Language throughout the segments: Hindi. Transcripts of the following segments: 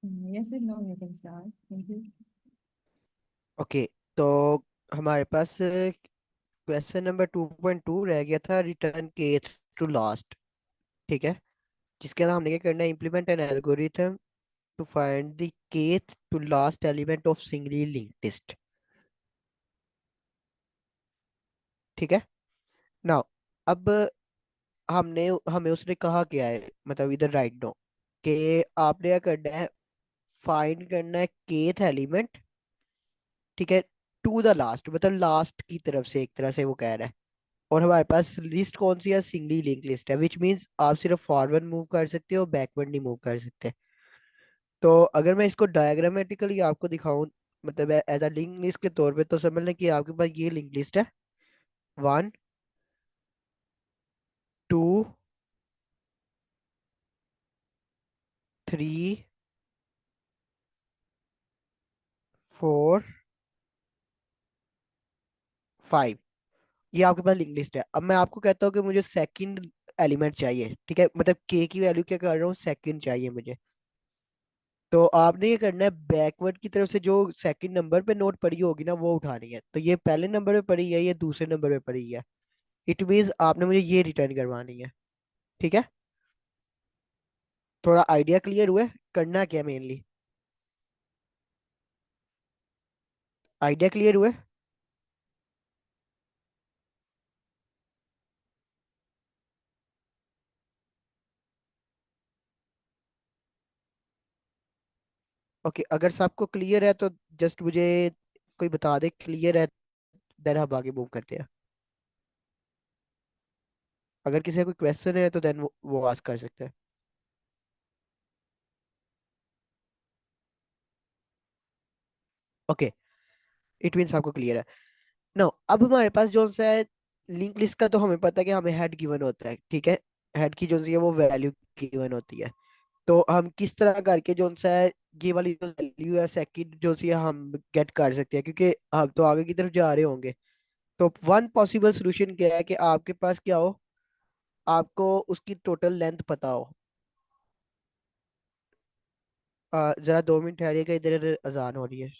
Yes, no, you can start. Thank you. Okay. तो हमारे पास क्वेश्चन नंबर 2.2 रह गया था, रिटर्न केथ टू लास्ट। ठीक है। जिसके अंदर हमने क्या करना है, implement an algorithm to find the kth to last element of singly linked list. ठीक है। नाउ अब हमने हमें उसने कहा क्या है, मतलब इधर राइट नो कि आपने क्या करना है, फाइंड करना है केथ एलिमेंट। ठीक है। टू द लास्ट, मतलब लास्ट की तरफ से, एक तरह से वो कह रहा है। और हमारे पास लिस्ट कौन सी है, सिंगली लिंक लिस्ट है, विच मीन्स आप सिर्फ फॉरवर्ड मूव कर सकते हो, बैकवर्ड नहीं मूव कर सकते। तो अगर मैं इसको डायग्रामेटिकली आपको दिखाऊं, मतलब एज अ लिंक लिस्ट के तौर पे, तो समझ लें कि आपके पास ये लिंक लिस्ट है। 1, 2, 3, 4, 5। ये आपके पास लिंक लिस्ट है। अब मैं आपको कहता हूँ कि मुझे सेकंड एलिमेंट चाहिए। ठीक है, मतलब के की वैल्यू क्या कर रहा हूँ, सेकंड चाहिए मुझे। तो आपने ये करना है, बैकवर्ड की तरफ से जो सेकंड नंबर पे नोट पड़ी होगी ना, वो उठानी है। तो ये पहले नंबर पे पड़ी है, ये दूसरे नंबर पे पड़ी है। इट मीन्स आपने मुझे ये रिटर्न करवानी है। ठीक है। थोड़ा आइडिया क्लियर हुआ है करना क्या मेनली? आइडिया क्लियर हुआ है? ओके, अगर सबको क्लियर है तो जस्ट मुझे कोई बता दे क्लियर है, देन हम आगे मूव करते हैं। अगर किसी का कोई क्वेश्चन है तो देन वो आस्क कर सकते हैं। ओके, इट मीन्स आपको क्लियर है। नो, अब हमारे पास जो सा है, लिंक लिस्ट का तो हमें पता है कि हमें हेड गिवन होता है। ठीक है। हेड की जो सी है वो वैल्यू गिवन होती है। तो हम किस तरह करके जो सा है, ये वाली जो वैल्यू है सेकंड जो सी है, हम गेट कर सकते हैं, क्योंकि हम तो आगे की तरफ जा रहे होंगे। तो वन पॉसिबल सोल्यूशन क्या है कि आपके पास क्या हो, आपको उसकी टोटल लेंथ पता हो। जरा 2 मिनट ठहरिएगा, इधर अजान हो रही है।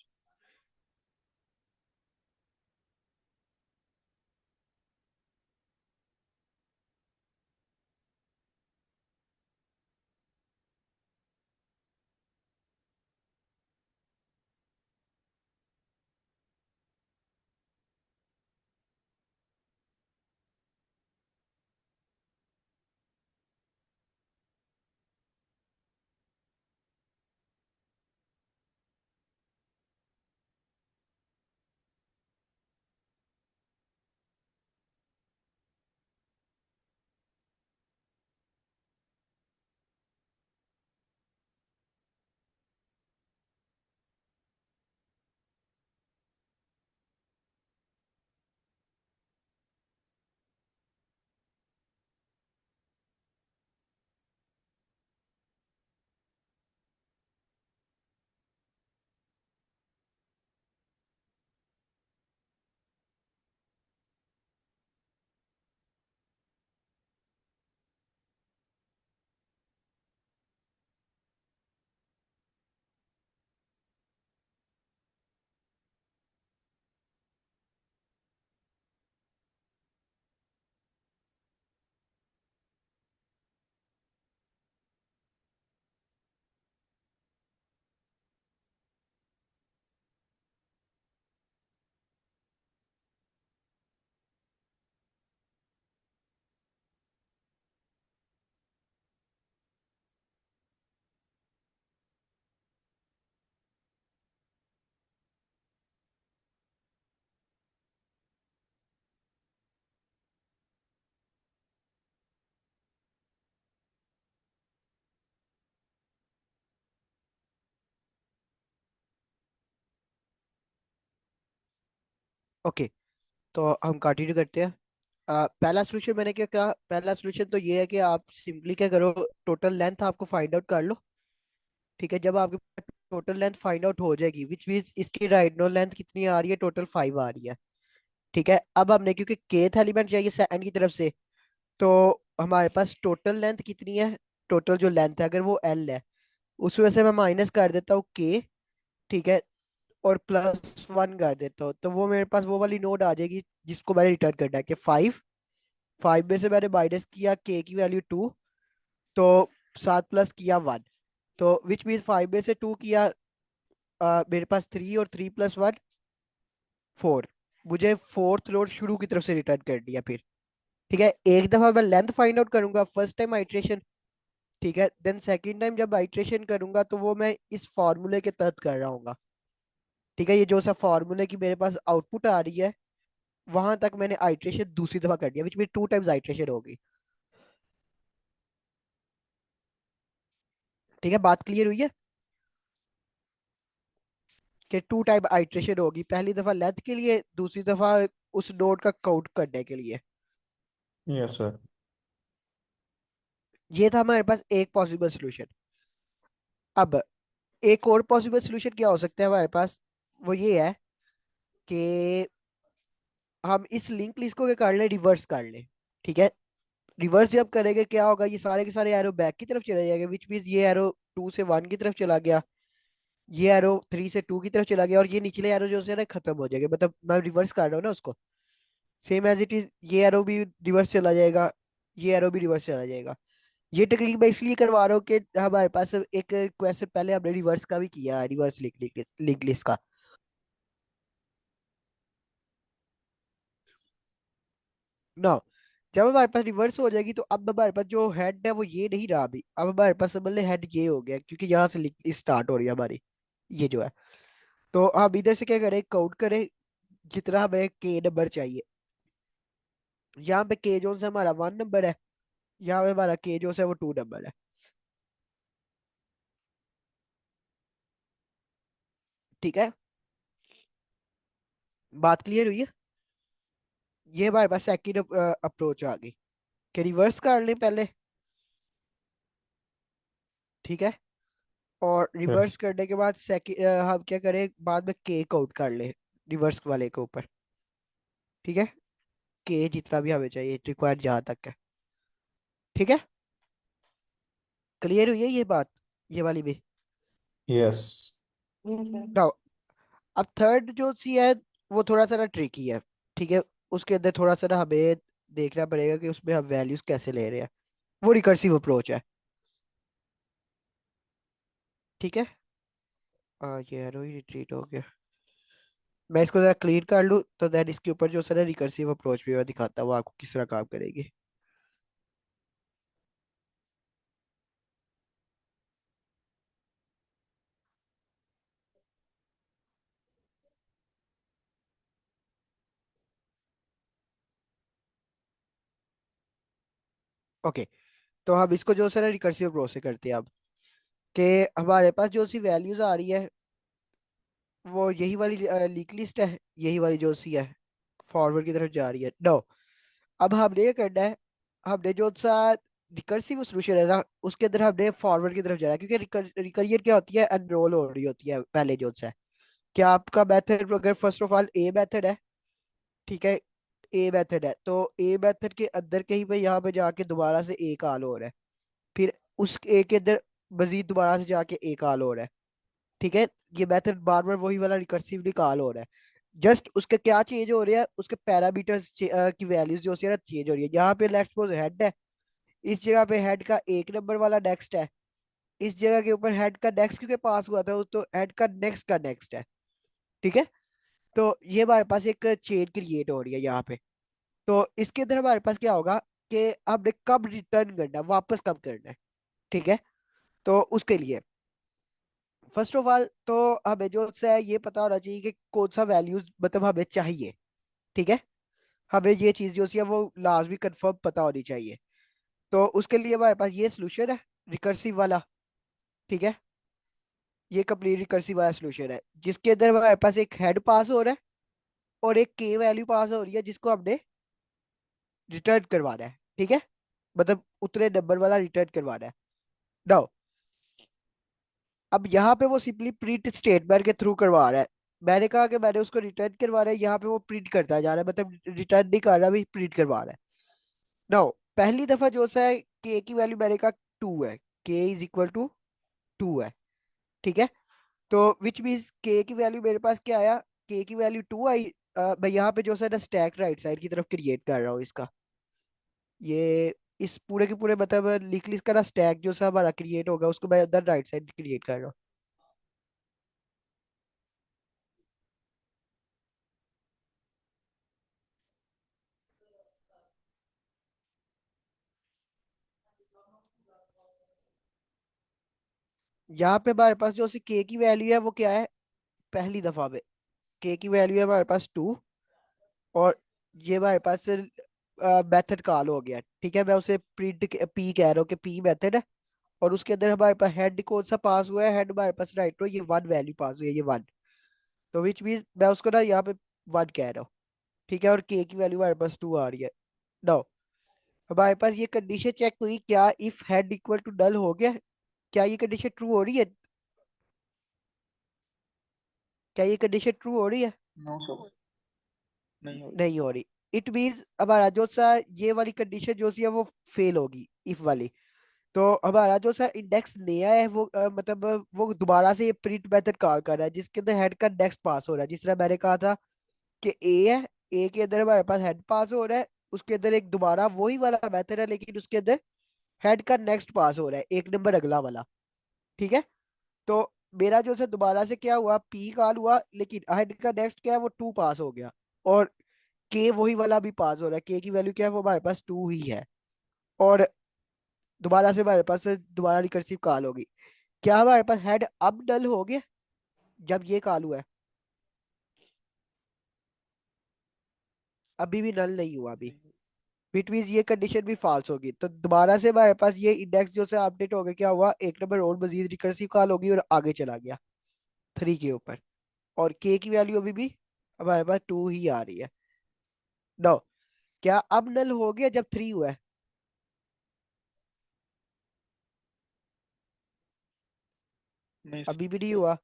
ओके, तो हम कंटिन्यू करते हैं। पहला सोल्यूशन मैंने क्या कहा, पहला सोल्यूशन तो ये है कि आप सिंपली क्या करो, टोटल लेंथ आपको फाइंड आउट कर लो। ठीक है। जब आपके पास टोटल लेंथ फाइंड आउट हो जाएगी, विच मीन्स इसकी राइट नो लेंथ कितनी आ रही है, टोटल 5 आ रही है। ठीक है। अब हमने क्योंकि केथ एलिमेंट चाहिए सेकंड की तरफ से, तो हमारे पास टोटल लेंथ कितनी है, टोटल जो लेंथ है अगर वो एल है, उसमें से मैं माइनस कर देता हूँ के, ठीक है, और +1 कर देता हूँ, तो वो मेरे पास वो वाली नोट आ जाएगी जिसको मैंने रिटर्न करना है कि 5, 5 में से मैंने माइनस किया के की वैल्यू 2, तो 7 प्लस किया 1, तो विच मीन 5 में से 2 किया, मेरे पास 3, और 3 + 1 4, मुझे फोर्थ नोट शुरू की तरफ से रिटर्न कर दिया फिर। ठीक है, एक दफा मैं लेंथ फाइंड आउट करूंगा फर्स्ट टाइम आइट्रेशन, ठीक है, देन सेकंड टाइम जब आइट्रेशन करूंगा तो वो मैं इस फॉर्मूले के तहत कर रहा हूँ। ठीक है, ये जो सा फॉर्मूले की मेरे पास आउटपुट आ रही है, वहां तक मैंने आइट्रेशन दूसरी दफा कर दिया, विच मीन 2 टाइम्स आइट्रेशन होगी। ठीक है, बात क्लियर हुई है कि 2 टाइम आइट्रेशन होगी, पहली दफा लेंथ के लिए, दूसरी दफा उस नोड का काउंट करने के लिए। Yes sir. ये था हमारे पास एक पॉसिबल सोल्यूशन। अब एक और पॉसिबल सोल्यूशन क्या हो सकता है हमारे पास, वो ये है कि हम इस लिंक लिस्ट को क्या कर ले, रिवर्स कर ले। ठीक है, रिवर्स जब करेंगे क्या होगा, ये सारे के सारे एरो बैक की तरफ चले जाएंगे, विच मीन ये एरो 2 से 1 की तरफ चला गया, ये एरो 3 से 2 की तरफ चला गया, और ये निचले एरो जो है ना खत्म हो जाएंगे, मतलब मैं रिवर्स कर रहा हूँ ना उसको, सेम एज इट इज ये एरो भी रिवर्स चला जाएगा, ये एरो भी रिवर्स चला जाएगा। ये टेक्निक मैं इसलिए करवा रहा हूँ कि हमारे पास एक क्वेश्चन पहले हमने रिवर्स का भी किया, रिवर्स लिंक लिस्ट का। ना, जब हमारे पास रिवर्स हो जाएगी तो अब हमारे पास जो हेड है वो ये नहीं रहा अभी, अब हमारे पास मतलब हेड ये हो गया, क्योंकि यहाँ से लिंक स्टार्ट हो रही है हमारी, ये जो है। तो हम इधर से क्या करें, काउंट करें जितना हमें के नंबर चाहिए। यहाँ पे के जो है हमारा 1 नंबर है, यहाँ पे हमारा के जो है वो 2 नंबर है। ठीक है, बात क्लियर हुई है। ये हमारे पास सेकंड अप्रोच आ गई कि रिवर्स कर लें पहले। ठीक है, और यस। रिवर्स करने के बाद सेकंड हम क्या करें, बाद में के काउंट कर लें रिवर्स वाले के ऊपर। ठीक है, के जितना भी हमें चाहिए रिक्वायर्ड जहां तक है। ठीक है, क्लियर हुई है ये बात, ये वाली भी। यस। Yes, sir. नाउ अब थर्ड जो सी है वो थोड़ा सा ना ट्रिकी है। ठीक है, उसके अंदर थोड़ा सा ना हमें देखना पड़ेगा कि उसमें हम वैल्यूज कैसे ले रहे हैं, वो रिकर्सिव अप्रोच है। ठीक है, ये एरो ही रिट्रीट हो गया, मैं इसको जरा क्लियर कर लूँ तो देन इसके ऊपर जो सारा रिकर्सिव अप्रोच भी मैं दिखाता हूँ आपको किस तरह काम करेगी। ओके, तो हम इसको जो सारा रिकर्सिव अप्रोच से करते हैं अब, कि हमारे पास जो सी वैल्यूज आ रही है वो यही वाली लीक लिस्ट है, यही वाली जो सी है फॉरवर्ड की तरफ जा रही है। नो, अब हमने ये करना है, हमने जो सा रिकर्सिव सोल्यूशन है ना उसके अंदर हमने फॉरवर्ड की तरफ जाना है, क्योंकि रिकरियर क्या होती है, अनरोल हो रही होती है पहले जो सा है। क्या आपका मेथड अगर first of all a method है, ठीक है, ए मेथड है तो ए मेथड के अंदर कहीं पे यहाँ पे जाके दोबारा से ए का आल हो रहा है, फिर उस ए के अंदर मजीद दोबारा से जाके ए का आल हो रहा है। ठीक है, ये मेथड बार बार वही वाला रिकर्सिवली कॉल हो रहा है, जस्ट उसके क्या चेंज हो रहा है, उसके पैरामीटर्स की वैल्यूज जो है चेंज हो रही है। यहाँ पे लेट्स सपोज हेड है, इस जगह पे हेड का 1 नंबर वाला नेक्स्ट है, इस जगह के ऊपर हेड का नेक्स्ट क्योंकि पास हुआ था तो हेड का नेक्स्ट है। ठीक है, तो ये हमारे पास एक चेन क्रिएट हो रही है यहाँ पे। तो इसके अंदर हमारे पास क्या होगा कि हमने कब रिटर्न करना है, वापस कब करना है। ठीक है, तो उसके लिए फर्स्ट ऑफ ऑल तो हमें जो है ये पता होना चाहिए कि कौन सा वैल्यूज मतलब हमें चाहिए। ठीक है, हमें ये चीज जो है वो लाजमी कंफर्म पता होनी चाहिए। तो उसके लिए हमारे पास ये सोल्यूशन है रिकर्सिव वाला। ठीक है, ये कंप्लीट रिकर्सिव वाला सोल्यूशन है जिसके अंदर हमारे पास एक हेड पास हो रहा है और एक के वैल्यू पास हो रही है जिसको हमने रिटर्न करवाना है। ठीक है, मतलब उतने नंबर वाला रिटर्न करवाना है। नाउ अब यहाँ पे वो सिंपली प्रिंट स्टेटमेंट के थ्रू करवा रहा है। मैंने कहा कि मैंने उसको रिटर्न करवा रहा है, यहाँ पे वो प्रिंट करता जा रहा है, मतलब रिटर्न नहीं कर रहा भी प्रिंट करवा रहा है। नाउ पहली दफा जो सा है के की वैल्यू मैंने कहा 2 है, के इज इक्वल टू टू है। ठीक है, तो विच मीन्स के की वैल्यू मेरे पास क्या आया, के की वैल्यू टू आई। मैं यहाँ पे जो है ना स्टैक राइट साइड की तरफ क्रिएट कर रहा हूँ इसका, ये इस पूरे के पूरे मतलब लिख लिस्ट का ना स्टैक जो सा हमारा क्रिएट होगा उसको मैं उधर राइट साइड क्रिएट कर रहा हूँ। यहाँ पे हमारे पास जो सी के की वैल्यू है वो क्या है, पहली दफा में के की वैल्यू है हमारे पास टू, और ये हमारे पास मेथड कॉल हो गया। ठीक है, मैं उसे प्रिंट पी कह रहा हूँ कि पी मेथड है, और उसके अंदर हमारे पास हेड कौन सा पास हुआ है, हेड हमारे पास राइट रो ये वन वैल्यू पास हुई है, ये वन। तो विच मीन मैं उसको ना यहाँ पे वन कह रहा हूँ। ठीक है, और के की वैल्यू हमारे पास टू आ रही है। नाउ हमारे पास ये कंडीशन चेक हुई, क्या इफ हेड इक्वल टू डल हो गया, क्या ये कंडीशन ट्रू हो रही है, क्या ये कंडीशन ट्रू हो रही है? नो सर, नहीं होगी। नहीं हो रही। इट मीन्स हमारा जो सा ये वाली कंडीशन जो सी है वो फेल होगी, इफ वाली। तो हमारा जो सा इंडेक्स नया है वो मतलब वो दोबारा से ये प्रिंट मेथड कॉल कर रहा है जिसके अंदर हेड का नेक्स्ट पास हो रहा है, जिस तरह मैंने कहा था कि ए है, ए के अंदर हमारे पास हेड पास हो रहा है, उसके अंदर एक दोबारा वही वाला मेथड है लेकिन उसके अंदर हेड का नेक्स्ट पास हो रहा है, एक नंबर अगला वाला। ठीक है, तो मेरा जो है दोबारा से क्या हुआ, पी कॉल हुआ लेकिन हेड का नेक्स्ट क्या है वो टू पास हो गया, और के वही वाला भी पास हो रहा है, के की वैल्यू क्या है वो हमारे पास टू ही है, और दोबारा से हमारे पास दोबारा रिकर्सिव कॉल होगी। क्या हमारे पास हेड अब डल हो गया जब ये कॉल हुआ है? अभी भी नल नहीं हुआ अभी, विच मीन्स ये कंडीशन भी फॉल्स होगी। तो दोबारा से हमारे पास ये इंडेक्स जो से अपडेट हो गया, क्या हुआ, एक नंबर और मजीद रिकर्सिव कॉल होगी और आगे चला गया थ्री के ऊपर, और के की वैल्यू अभी भी हमारे पास टू ही आ रही है। नो, क्या अब नल हो गया जब थ्री हुआ है? नहीं सर। अभी भी नहीं हुआ।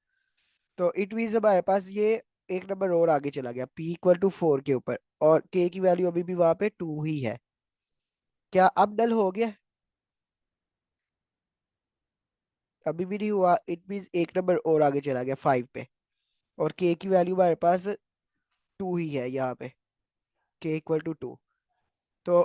तो इट मीन्स हमारे पास ये एक नंबर और आगे चला गया पी इक्वल टू फोर के ऊपर, और के की वैल्यू अभी भी वहां पे टू ही है। क्या अब नल हो गया? अभी भी नहीं हुआ। इट मीन्स एक नंबर और आगे चला गया फाइव पे, और के की वैल्यू हमारे पास टू ही है यहाँ पे, के इक्वल टू टू। तो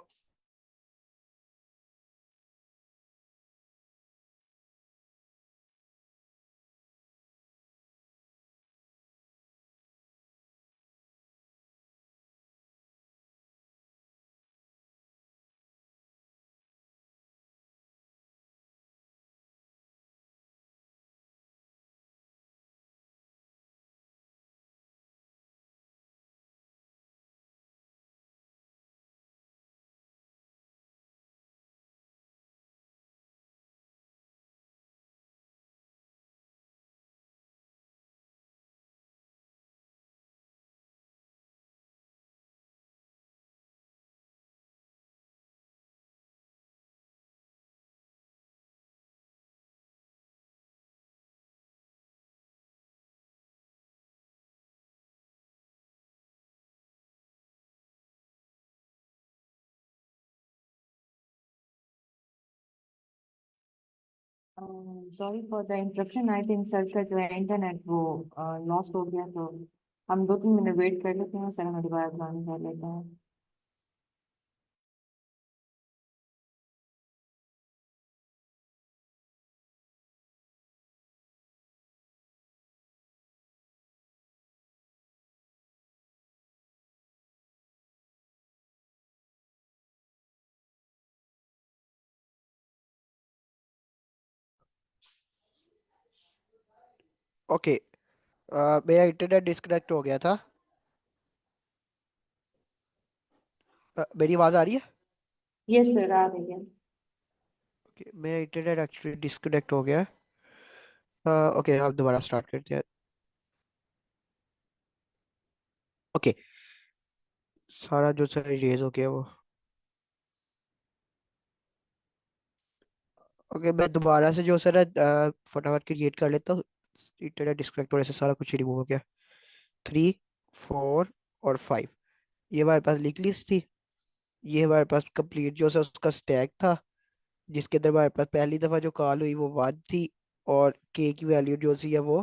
sorry for the interruption, I think sir का जो है इंटरनेट वो लॉस्ट हो गया, तो हम 2-3 मिनट वेट कर लेते हैं, सर हमें दोबारा ज्वाइन कर लेते हैं। ओके, मेरा इंटरनेट डिस्कनेक्ट हो गया था। मेरी आवाज आ रही है? यस सर, आ रही है। Okay, मेरा इंटरनेट एक्चुअली डिस्कनेक्ट हो गया। ओके, अब दोबारा स्टार्ट करते हैं। ओके, सारा जो सर रेज हो गया वो। ओके, मैं दोबारा से जो सर फटाफट क्रिएट कर लेता हूँ। इंटरनेट डिस्कनेक्ट होने से सारा कुछ रिमूव हो गया। थ्री, फोर और फाइव, ये हमारे पास लिंक लिस्ट थी। ये हमारे पास कंप्लीट जो सा उसका स्टैक था, जिसके अंदर हमारे पास पहली दफा जो कॉल हुई वो वन थी, और के की वैल्यू जो सी है वो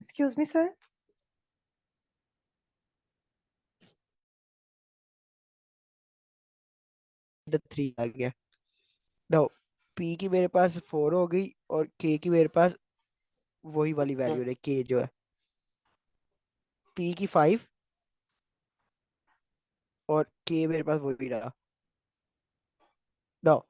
Excuse me, sir. थ्री आ गया। नाउ पी की मेरे पास फोर हो गई और के की मेरे पास वही वाली वैल्यू है, के जो है। पी की फाइव और के मेरे पास वही रहा। नाउ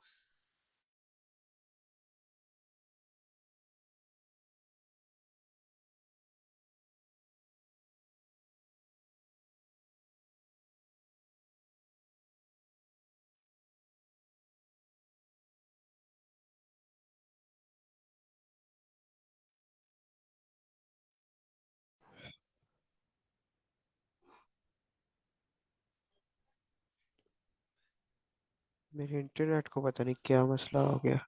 मेरे इंटरनेट को पता नहीं क्या मसला हो गया।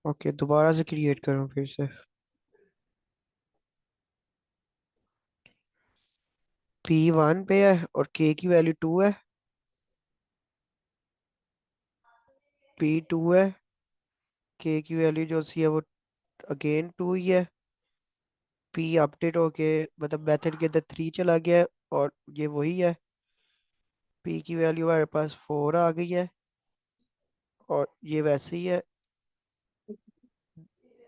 ओके, दोबारा से क्रिएट करूँ फिर से। पी वन पे है और के की वैल्यू टू है। पी टू है, के की वैल्यू जो सी है वो अगेन टू ही है। पी अपडेट होके मतलब मेथड के अंदर थ्री चला गया है और ये वही है। पी की वैल्यू हमारे पास फोर आ गई है और ये वैसे ही है।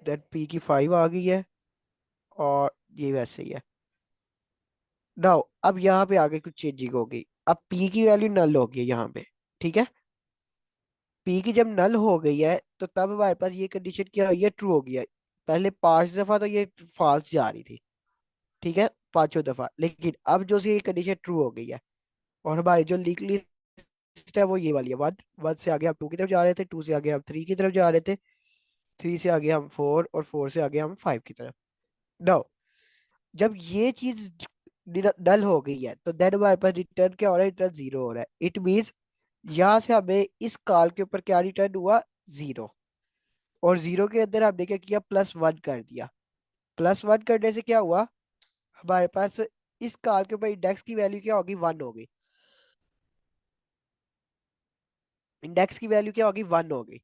दैट पी की फाइव आ गई है और ये वैसे ही है। नाउ अब यहाँ पे आगे कुछ चेंजिंग हो गई। अब पी की वैल्यू नल हो गई है यहाँ पे। ठीक है, पी की जब नल हो गई है तो तब हमारे पास ये कंडीशन क्या हुई है, ट्रू हो गया है। पहले पांच दफा तो ये फॉल्स जा रही थी, ठीक है, पांचों दफा। लेकिन अब जो सी ये कंडीशन ट्रू हो गई है और हमारी जो लीक लिस्ट है वो ये वाली है। वन वन से आगे हम टू की तरफ जा रहे थे, टू से आगे हम थ्री की तरफ जा रहे थे, थ्री से आगे हम फोर और फोर से आगे हम फाइव की तरफ। नाउ जब ये चीज डल हो गई है तो देन हमारे पास रिटर्न क्या हो रहा है, रिटर्न जीरो हो रहा है। इट मीन्स यहाँ से हमें इस कॉल के ऊपर क्या रिटर्न हुआ, जीरो। और जीरो के अंदर हमने क्या किया, प्लस वन कर दिया। प्लस वन करने से क्या हुआ, हमारे पास इस कॉल के ऊपर इंडेक्स की वैल्यू क्या होगी, वन होगी। इंडेक्स की वैल्यू क्या होगी, वन होगी।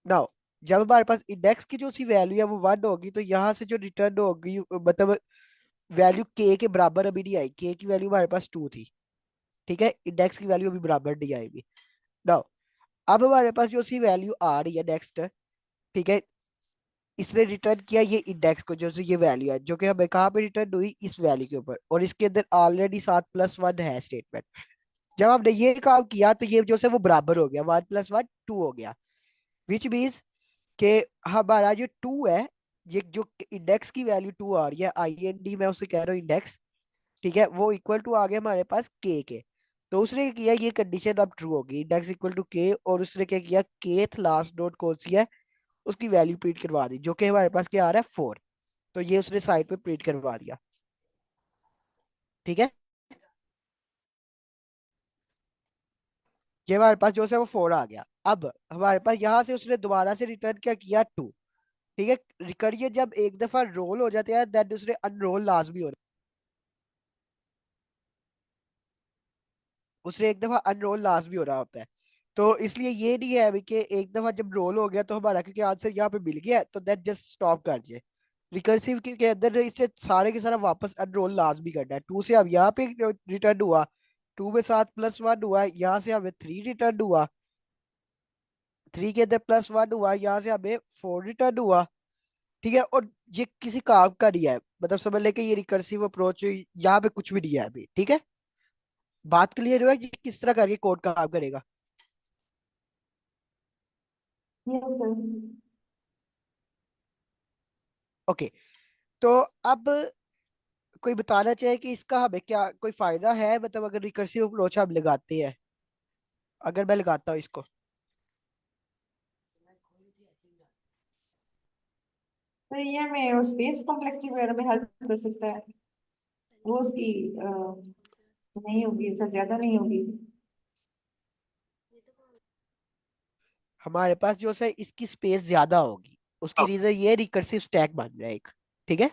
नाउ जब हमारे पास इंडेक्स की जो सी वैल्यू है वो वन होगी तो यहाँ से जो रिटर्न होगी मतलब वैल्यू के बराबर अभी नहीं आई। के की वैल्यू हमारे पास टू थी, ठीक है, इंडेक्स की वैल्यू अभी बराबर नहीं आएगी। नाउ अब हमारे पास जो सी वैल्यू आ रही है नेक्स्ट, ठीक है, इसने रिटर्न किया ये इंडेक्स को, जो सी ये वैल्यू है जो कि हमें कहाँ पे रिटर्न हुई, इस वैल्यू के ऊपर। और इसके अंदर ऑलरेडी सात प्लस वन है स्टेटमेंट। जब हमने ये काम किया तो ये जो से वो बराबर हो गया, वन प्लस वन टू हो गया। विच मीन्स कि हमारा जो टू है, ये जो इंडेक्स की वैल्यू टू आ रही है, आई एन डी मैं उसे कह रहा हूँ इंडेक्स, ठीक है, वो इक्वल टू आ गया हमारे पास के। तो उसने किया ये कंडीशन अब ट्रू होगी, इंडेक्स इक्वल टू के। और उसने क्या किया, केथ लास्ट नोड कौन सी है उसकी वैल्यू प्रिंट करवा दी, जो कि हमारे पास क्या आ रहा है, फोर। तो ये उसने साइड पे प्रिंट करवा दिया, ठीक है। ये हमारे पास जो है वो फोर आ गया। अब हमारे पास यहाँ से उसने दोबारा से रिटर्न क्या किया, टू। ठीक है, रिकरियर जब एक दफा रोल हो जाते हैं देन दूसरे अनरोल लाजमी हो, उसने एक दफा अनरोल लाजमी हो रहा होता है। तो इसलिए ये नहीं है अभी कि एक दफा जब रोल हो गया तो हमारा क्योंकि आंसर यहाँ पे मिल गया है, तो दैट जस्ट स्टॉप कर दिए। रिकर्सिव के अंदर इसे सारे के सारा वापस अनरोल लाजमी करना है। टू से अब यहाँ पे रिटर्न हुआ, टू में सात प्लस वन हुआ, यहाँ से हमें थ्री रिटर्न हुआ, थ्री के अंदर प्लस वन हुआ, यहाँ से हमें फोर रिटर्न हुआ। ठीक है, और ये किसी काम का नहीं है, मतलब समझ लेके ये रिकर्सिव अप्रोच यहाँ पे कुछ भी नहीं है अभी, ठीक है। बात क्लियर हुआ कि किस तरह करके कोड काम करेगा। Yes sir. ओके, तो अब कोई बताना चाहे कि इसका हमें क्या कोई फायदा है, मतलब अगर रिकर्सिव अप्रोच हम लगाते हैं, अगर मैं लगाता हूँ इसको। सर ये हमें स्पेस कॉम्प्लेक्सिटी वगैरह में हेल्प कर सकता है, वो उसकी नहीं होगी सर, ज्यादा नहीं होगी। हमारे पास जो है इसकी स्पेस ज्यादा होगी, उसकी रीजन ये रिकर्सिव स्टैक बन रहा है एक, ठीक है।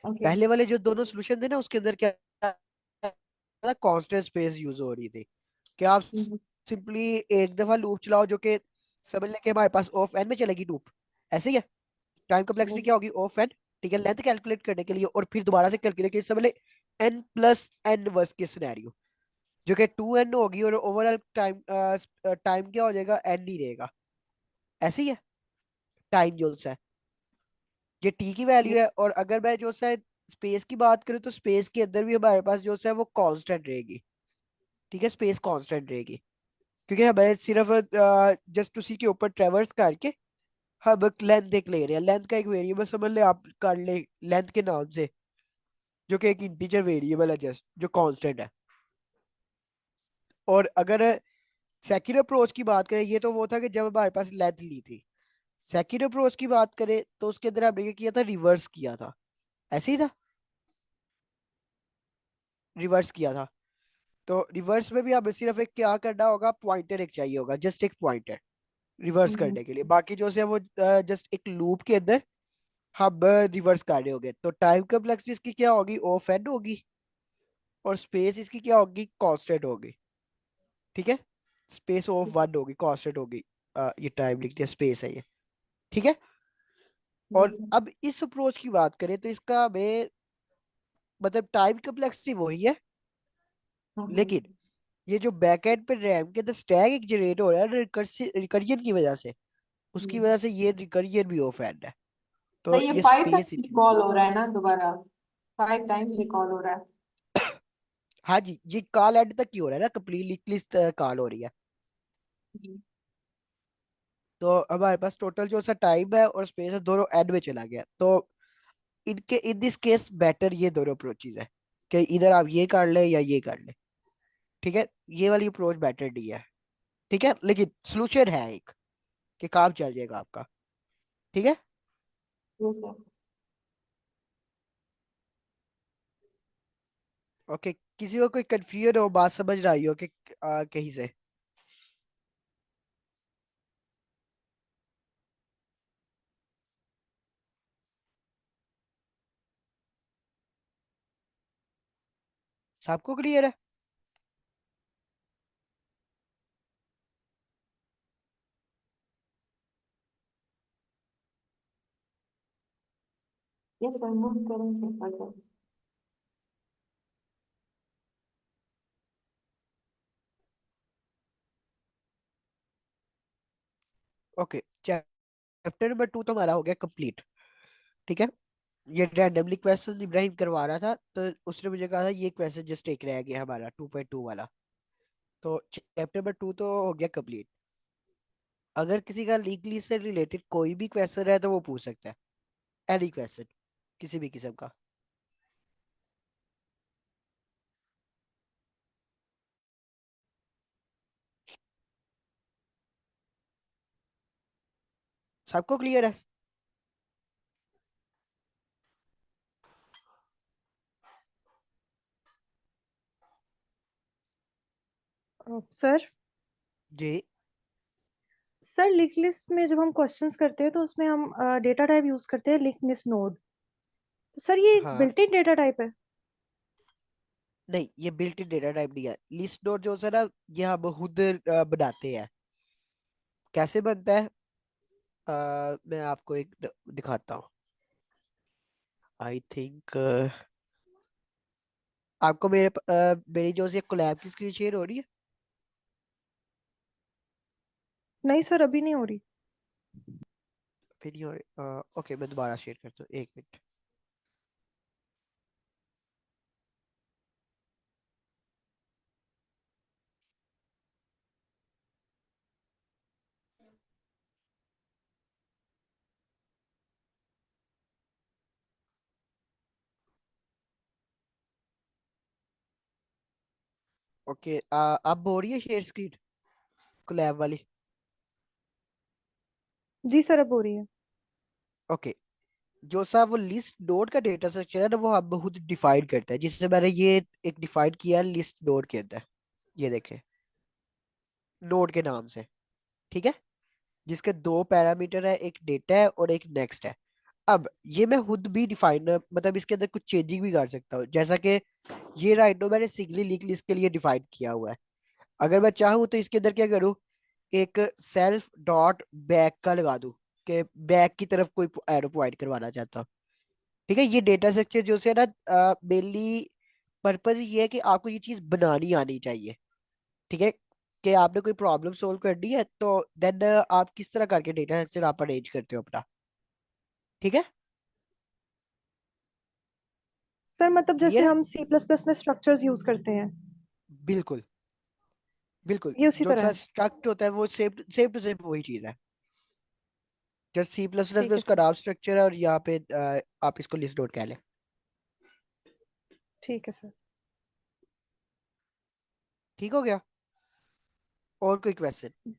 ओके। पहले वाले जो दोनों सोल्यूशन थे ना उसके अंदर क्या था, कांस्टेंट स्पेस यूज हो रही थी कि आप सिंपली एक दफा लूप चलाओ जो कि समझ लें कि हमारे पास ऑफ एन में चलेगी लूप, ऐसे ही है। टाइम कम्प्लेक्सिटी क्या होगी, ऑफ एन, ठीक है, लेंथ कैलकुलेट करने के लिए और फिर दोबारा से कैलकुलेट के समझ ले N plus N worst case scenario जो कि 2n होगी और ओवरऑल टाइम टाइम क्या हो जाएगा, एन ही रहेगा। ऐसे ही है, टाइम जो है ये टी की वैल्यू है, और अगर मैं जो है स्पेस की बात करूँ तो स्पेस के अंदर भी हमारे पास जो है वो कांस्टेंट रहेगी। ठीक है, स्पेस कांस्टेंट रहेगी क्योंकि हमें सिर्फ जस्ट उसी के ऊपर ट्रेवर्स करके हम लेंथ एक ले रहे हैं, लेंथ का एक वेरिएबल समझ ले आप, कर ले लेंथ के नाम से, जो कि एक इंटीजर वेरिएबल है जस्ट जो कांस्टेंट है। और अगर सेकंड अप्रोच की बात करें, ये तो वो था कि जब हमारे पास लेंथ ली थी। सेकंड अप्रोच की बात करें तो उसके अंदर हमने ये किया था, रिवर्स किया था। ऐसे ही था, रिवर्स किया था। तो रिवर्स में भी हमें सिर्फ एक क्या करना होगा, पॉइंटर एक चाहिए होगा, जस्ट एक पॉइंटर रिवर्स करने के लिए। बाकी जो है वो जस्ट एक लूप के अंदर हम रिवर्स कर रहे होंगे। तो टाइम कम्प्लेक्सिटी इसकी क्या होगी, ऑफ एन होगी, और स्पेस इसकी क्या होगी, कांस्टेंट होगी। ठीक है, स्पेस ऑफ वन होगी, कांस्टेंट होगी। ये टाइम लिख दिया, स्पेस है ये। ठीक है। और अब इस अप्रोच की बात करें तो इसका हमें मतलब टाइम कम्प्लेक्सिटी वही है, लेकिन ये जो बैकएंड पे रैम के अंदर स्टैक एक जनरेट हो रहा है रिकरियन की वजह से, उसकी वजह से ये रिकरियन भी ऑफ एंड है। तो तो ये ये फाइव स्पेस, टाइम्स रिकॉल हो रहा है ना दोबारा, 5 टाइम्स रिकॉल हो रहा है। हाँ जी, ये कॉल एंड तक की हो रहा है ना, कंप्लीट लिस्ट कॉल हो रही है। तो हमारे पास टोटल जो सा टाइम है और स्पेस है दोनों एंड में चला गया। तो इनके इन दिस केस बेटर ये दोनों अप्रोचेज है कि इधर आप ये कर ले या ये कर ले। ठीक है, ये वाली अप्रोच बेटर नहीं है। ठीक है, लेकिन सोल्यूशन है एक कि काम चल जाएगा आपका। ठीक है। ठीक ओके, किसी को कोई कंफ्यूजन हो, बात समझ रही हो कि कहीं से। सबको क्लियर है। है सर, मूव करें sir further. Okay, chapter number 2 तो हमारा हो गया कंप्लीट। ठीक है, ये रैंडमली क्वेश्चन इब्राहिम करवा रहा था तो उसने मुझे कहा था ये क्वेश्चन जस्ट एक रह गया हमारा 2.2 वाला। तो चैप्टर नंबर 2 तो हो गया कंप्लीट। अगर किसी का लीगली से रिलेटेड कोई भी क्वेश्चन है तो वो पूछ सकता है, एनी क्वेश्चन, किसी भी किस्म का। सबको क्लियर है। सर जी। सर लिंक लिस्ट में जब हम क्वेश्चंस करते हैं तो उसमें हम डेटा टाइप यूज करते हैं लिंक लिस्ट नोड। तो सर ये एक हाँ, बिल्ट इन डेटा टाइप है। नहीं ये बिल्ट इन डेटा टाइप नहीं है। लिस्ट नोड जो है ना, ये हम खुद बनाते हैं। कैसे बनता है, मैं आपको एक दिखाता हूँ। आई थिंक आपको मेरी जो है कोलैब की स्क्रीन शेयर हो रही है। नहीं सर अभी नहीं हो रही। फिर नहीं हो रही, ओके मैं दोबारा शेयर करता हूँ, एक मिनट। ओके, अब हो रही है शेयर स्क्रीन कोलैब वाली। जी सर अब हो रही है। ओके, जो सा वो लिस्ट नोड का डेटा स्ट्रक्चर है ना, वो आप खुद डिफाइन करता है, जिससे मैंने ये एक डिफाइन किया है लिस्ट नोड के अंदर। ये देखें, नोड के नाम से। ठीक है, जिसके दो पैरामीटर है, एक डेटा है और एक नेक्स्ट है। अब ये मैं खुद भी डिफाइन मतलब इसके अंदर कुछ चेंजिंग भी कर सकता हूँ, जैसा कि ये राइट नो मैंने सिंगली लिंक लिस्ट के लिए डिफाइन किया हुआ है। अगर मैं चाहूँ तो इसके अंदर क्या करूँ, एक सेल्फ डॉट बैक का लगा दूं कि बैक की तरफ कोई एरो प्रोवाइड करवाना चाहता हूँ। ठीक है, ये डेटा स्ट्रक्चर जो से ना मेनली पर्पज ये है कि आपको ये चीज बनानी आनी चाहिए। ठीक है, कि आपने कोई प्रॉब्लम सोल्व करनी है तो देन आप किस तरह करके डेटा स्ट्रक्चर आप अरेंज करते हो अपना। ठीक है, सर मतलब जैसे क्लियर है। हम सी प्लस प्लस में स्ट्रक्चर्स यूज करते हैं, बिल्कुल बिल्कुल, ये उसी जो तरह सा है। स्ट्रक्ट होता है वो सेम टू सेम वही चीज है। जस्ट सी प्लस प्लस में ठीक है उसका सर। नाम स्ट्रक्चर है और यहाँ पे आप इसको लिस्ट नोट कह लें। ठीक है सर। ठीक हो गया, और कोई क्वेश्चन?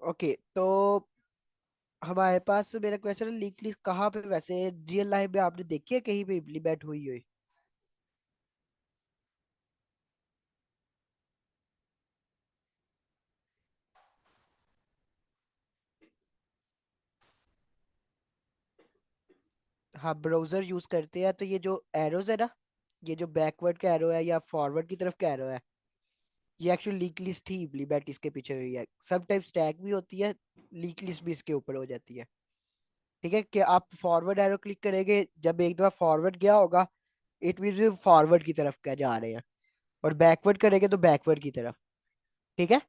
ओके, तो हमारे पास मेरा क्वेश्चन है, लिंक लिस्ट कहाँ पे वैसे रियल लाइफ में आपने देखी है कहीं पे इम्प्लीमेंट हुई हुई? हाँ, ब्राउजर यूज करते हैं तो ये जो एरोज है ना, ये जो बैकवर्ड का एरो है या फॉरवर्ड की तरफ का एरो है, ये एक्चुअली लिंक लिस्ट ही इम्प्लीमेंट इसके पीछे हुई है। सब टाइप स्टैक भी होती है, लिंक लिस्ट भी इसके ऊपर हो जाती है। ठीक है, कि आप फॉरवर्ड एरो क्लिक करेंगे, जब एक दफा फॉरवर्ड गया होगा इट मीन फॉरवर्ड की तरफ क्या जा रहे हैं, और बैकवर्ड करेंगे तो बैकवर्ड की तरफ। ठीक है,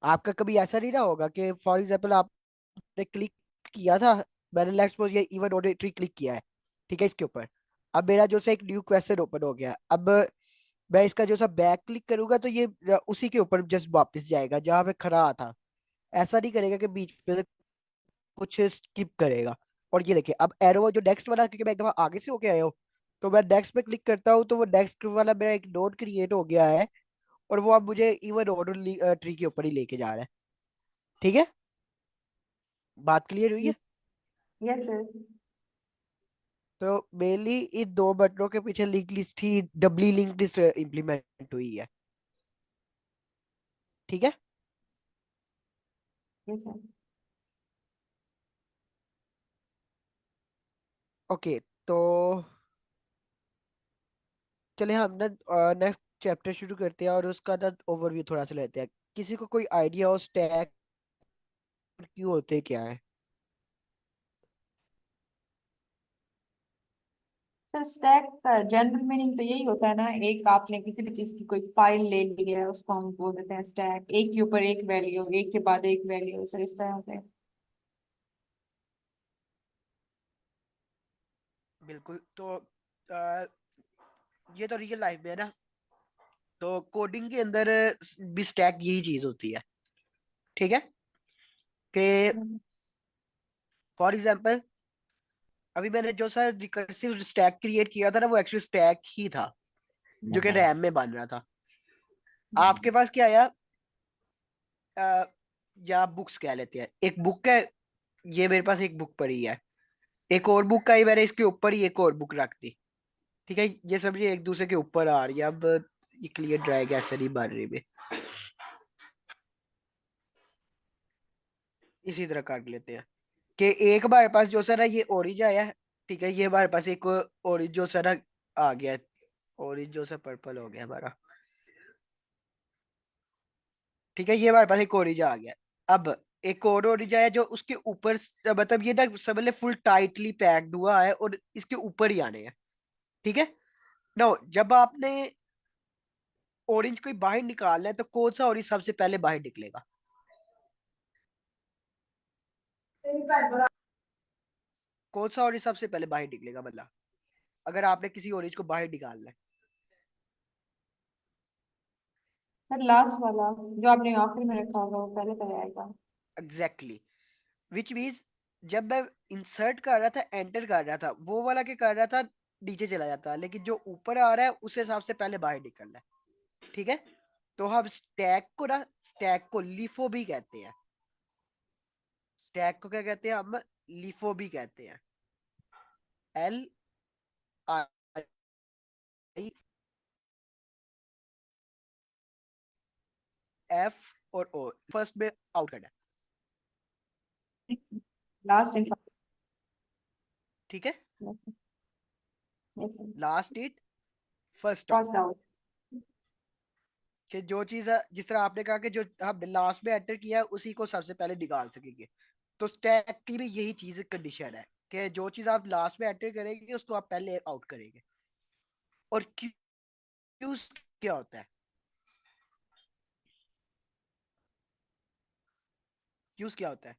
आपका कभी ऐसा नहीं ना होगा कि फॉर एग्जाम्पल आपने क्लिक किया था, मैंने लेट्स सपोज ये इवन ऑडिटरी क्लिक किया है, ठीक है, इसके ऊपर। अब मेरा जो सा एक न्यू क्वेश्चन ओपन हो गया, अब मैं इसका जो सा बैक क्लिक करूंगा तो ये उसी के ऊपर जस्ट वापस जाएगा जहां पे खड़ा था। ऐसा नहीं करेगा कि बीच में से कुछ स्किप करेगा। और ये देखिए, अब एरो जो नेक्स्ट वाला, क्योंकि मैं एक दफा आगे से होके आया हूँ, तो मैं नेक्स्ट पे क्लिक करता हूँ तो वो नेक्स्ट वाला मेरा एक नोड क्रिएट हो गया है, और वो अब मुझे इवन ऑर्डर ट्री के ऊपर ही लेके जा रहा है। ठीक है, बात क्लियर हुई है? Yes sir. तो मेनली इन दो बटनों के पीछे लिंक लिस्ट ही डबली लिंक लिस्ट इम्प्लीमेंट हुई है। ठीक है, यस सर। ओके, तो चले हम ना नेक्स्ट चैप्टर शुरू करते हैं और उसका ना ओवरव्यू थोड़ा सा लेते हैं। किसी को कोई आइडिया हो स्टैक क्यों होते क्या है? सर स्टैक का जनरल मीनिंग तो यही होता है ना, एक आपने किसी भी चीज की कोई फाइल ले ली है उसको हम बोल देते हैं स्टैक, एक के ऊपर एक वैल्यू, एक के बाद एक वैल्यू, सर इस तरह से। बिल्कुल, तो ये तो रियल लाइफ में है ना, तो कोडिंग के अंदर भी स्टैक यही चीज होती है। ठीक है, कि फॉर एग्जांपल अभी मैंने जो सा रिकर्सिव स्टैक क्रिएट किया था ना, वो एक्चुअली स्टैक ही था जो कि रैम में बन रहा था। आपके पास क्या आया, अ, या बुक्स कह लेते हैं, एक बुक है, ये मेरे पास एक बुक पड़ी है, एक और बुक आई, मैंने इसके ऊपर ही एक और बुक रख दी। ठीक है, ये सब ये एक दूसरे के ऊपर आ रही है। अब ये क्लियर ड्रैग ऐसे नहीं बन रही भी, इसी तरह काट लेते हैं कि एक हमारे पास जो सर है ये ओरिज आया है। ठीक है, ये हमारे पास एक ओरिज जो सर आ गया है, ओरिज जो सर पर्पल हो गया हमारा। ठीक है, ये हमारे पास एक ओरिज आ गया। अब एक और ओरिज आया जो उसके ऊपर मतलब ये ना समझ फुल टाइटली पैक्ड हुआ है और इसके ऊपर ही आने हैं। ठीक है, नो जब आपने ऑरेंज को बाहर निकालना है तो कौन सा ऑरेंज सबसे पहले बाहर निकलेगा? कौन सा ऑरेंज सबसे पहले बाहर निकलेगा, मतलब अगर आपने किसी ऑरेंज को बाहर निकालना है? सर लास्ट वाला जो आपने आखिरी में रखा होगा वो पहले पहले आएगा। एग्जैक्टली, विच मीन्स जब मैं इंसर्ट कर रहा था, एंटर कर रहा था, वो वाला क्या कर रहा था, नीचे चला जाता, लेकिन जो ऊपर आ रहा है उस हिसाब से पहले बाहर निकलना है। ठीक है, तो हम स्टैक को ना, स्टैक को लिफो भी कहते हैं। स्टैक को क्या कहते हैं हम? लिफो भी कहते हैं। LIF और O फर्स्ट में आउट करना है। लास्ट इन ठीक है, first last in first out. Out. कि जो चीज जिस तरह आपने कहा कि जो हमने लास्ट में एंटर किया है उसी को सबसे पहले निकाल सकेंगे, तो स्टैक की भी यही चीज कंडीशन है कि जो चीज आप लास्ट में एंटर करेंगे उसको आप पहले आउट करेंगे। और क्यूज क्या होता है? क्यूज क्या होता है?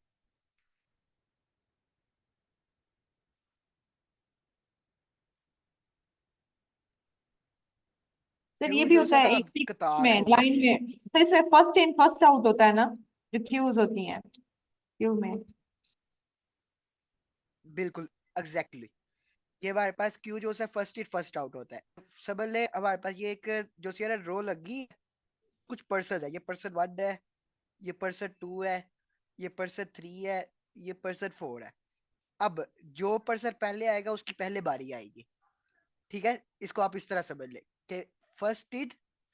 सर ये क्यू भी जो होता से है ना एक सीक्वेंस कतार में, होगी। लाइन में। सर इसमें फर्स्ट इन फर्स्ट आउट होता है ना, जो क्यूज होती हैं क्यू में। बिल्कुल, एग्जैक्टली exactly. ये हमारे पास क्यू जो है फर्स्ट इन फर्स्ट आउट होता है। समझ ले हमारे पास ये एक जो सी रो लगी, कुछ पर्सन है, ये पर्सन 1 है, ये पर्सन 2 है, ये पर्सन 3 है, ये पर्सन 4 है। अब जो पर्सन पहले आएगा उसकी पहले बारी आएगी। ठीक है, इसको आप इस तरह समझ ले कि फर्स्ट इन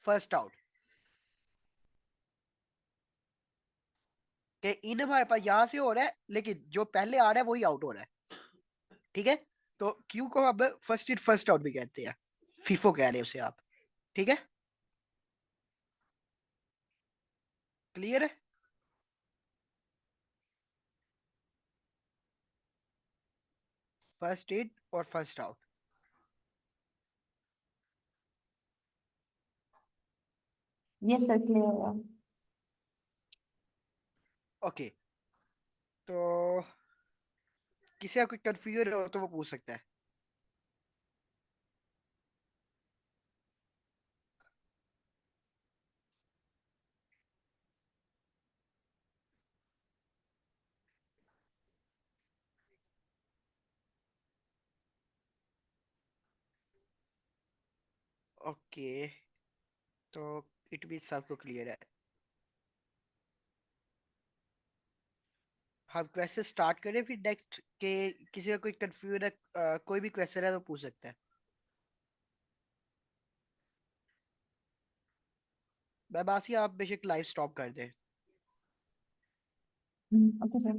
फर्स्ट आउट। कि इन हमारे पास यहां से हो रहा है, लेकिन जो पहले आ रहा है वही आउट हो रहा है। ठीक है, तो क्यू को अब फर्स्ट इन फर्स्ट आउट भी कहते हैं, फीफो कह रहे हैं उसे आप। ठीक है, क्लियर है? फर्स्ट इन और फर्स्ट आउट। ये सर क्लियर है। ओके, तो किसी का कोई कंफ्यूजन हो तो वो पूछ सकता है। ओके, तो इट मीन सबको क्लियर है। हम क्वेश्चन स्टार्ट करें फिर नेक्स्ट के? किसी का कोई कंफ्यूजन है, कोई भी क्वेश्चन है तो पूछ सकता है। मैं बासी आप बेशक लाइव स्टॉप कर दें। Okay sir.